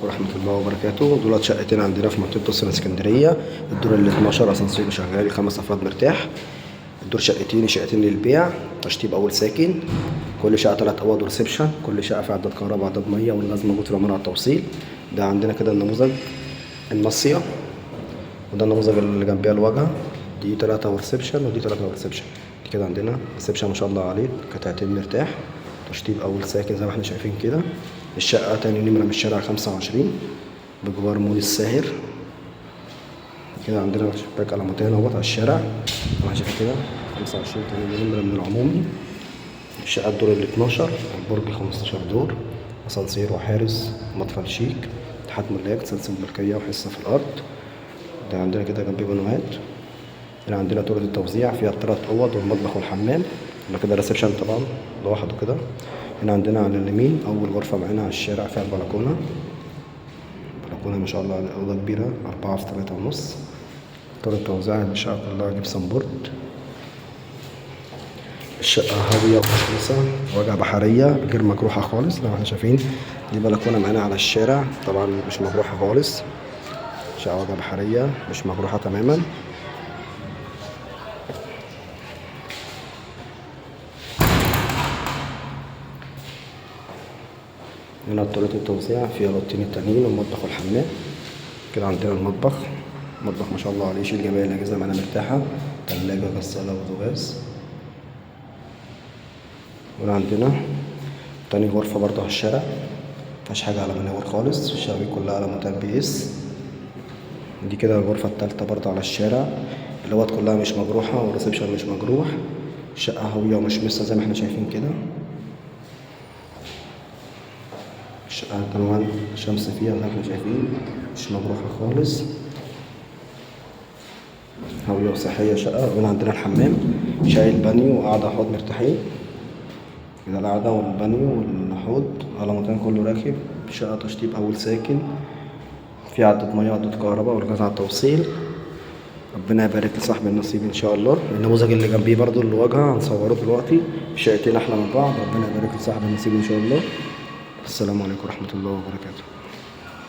ورحمة الله وبركاته. دولت شقتين عندنا في منطقة قصر اسكندرية. الدور ال 12 اسانسير شغال 5 افراد مرتاح. الدور شقتين للبيع، تشطيب اول ساكن. كل شقة 3 اوض وريسبشن. كل شقة في عداد كهرباء وعداد مية والغاز موجود في العمارة على التوصيل. ده عندنا كده النموذج الناصية، وده النموذج اللي جنبيها الواجهة. دي 3 وريسبشن ودي 3 وريسبشن. دي كده عندنا ريسبشن ما شاء الله عليه، قطعتين مرتاح، تشطيب اول ساكن زي ما احنا شايفين كده. الشقة تاني نمرة من الشارع 25 بجوار مول الساهر. كده عندنا شباك ألموتين اهوت على الشارع زي ما احنا شايفين كده. 25 تاني نمرة من العمومي. الشقة الدور ال 12، البرج 15 دور، أسانسير وحارس، مدخل شيك، تحت ملاك، سلسلة ملكية وحصة في الأرض. ده عندنا كده جنبيه بنوهات. هنا عندنا طرقة التوزيع فيها 3 أوض والمطبخ والحمام. ده كده ريسبشن طبعا لوحده كده. هنا عندنا على اليمين أول غرفة معانا على الشارع فيها البلكونة. البلكونة ما شاء الله أوضة كبيرة 4 في 3.5. طرقة توزيع الشقة كلها جبسن بورد. الشقة هاوية ومشمسة، واجهة بحرية غير مجروحة خالص زي ما احنا شايفين. دي بلكونة معانا على الشارع طبعا مش مجروحة خالص. شقة واجهة بحرية مش مجروحة تماما. هنا طريقة التوزيع فيها الأوضتين التانيين والمطبخ والحمام. كده عندنا المطبخ ما شاء الله عليه، يشيل جميع الأجهزة معانا مرتاحة، تلاجة غسالة وبوتاجاز. وهنا عندنا تاني غرفة برضه على الشارع، مفيهاش حاجة على منور خالص، الشبابيك كلها على متان بي اس. دي كده الغرفة التالتة برضه على الشارع، الأوض كلها مش مجروحة والريسبشن مش مجروح. الشقة هاوية ومشمسة زي ما احنا شايفين كده. الشقة كمان شمس فيها زي ما احنا شايفين، مش مجروحة خالص، هاوية وصحية شقة. وهنا عندنا الحمام، شايل بانيو وقاعدة حوض مرتاحين. كده القعدة والبانيو والحوض على مكان كله راكب. شقة تشطيب أول ساكن، في عدة مياه وعدة كهرباء والغاز على التوصيل. ربنا يبارك لصاحب النصيب إن شاء الله. النموذج اللي جنبيه برضو اللي واجهة هنصوره دلوقتي. الشقتين أحلى من بعض. ربنا يبارك لصاحب النصيب إن شاء الله. السلام عليكم ورحمة الله وبركاته.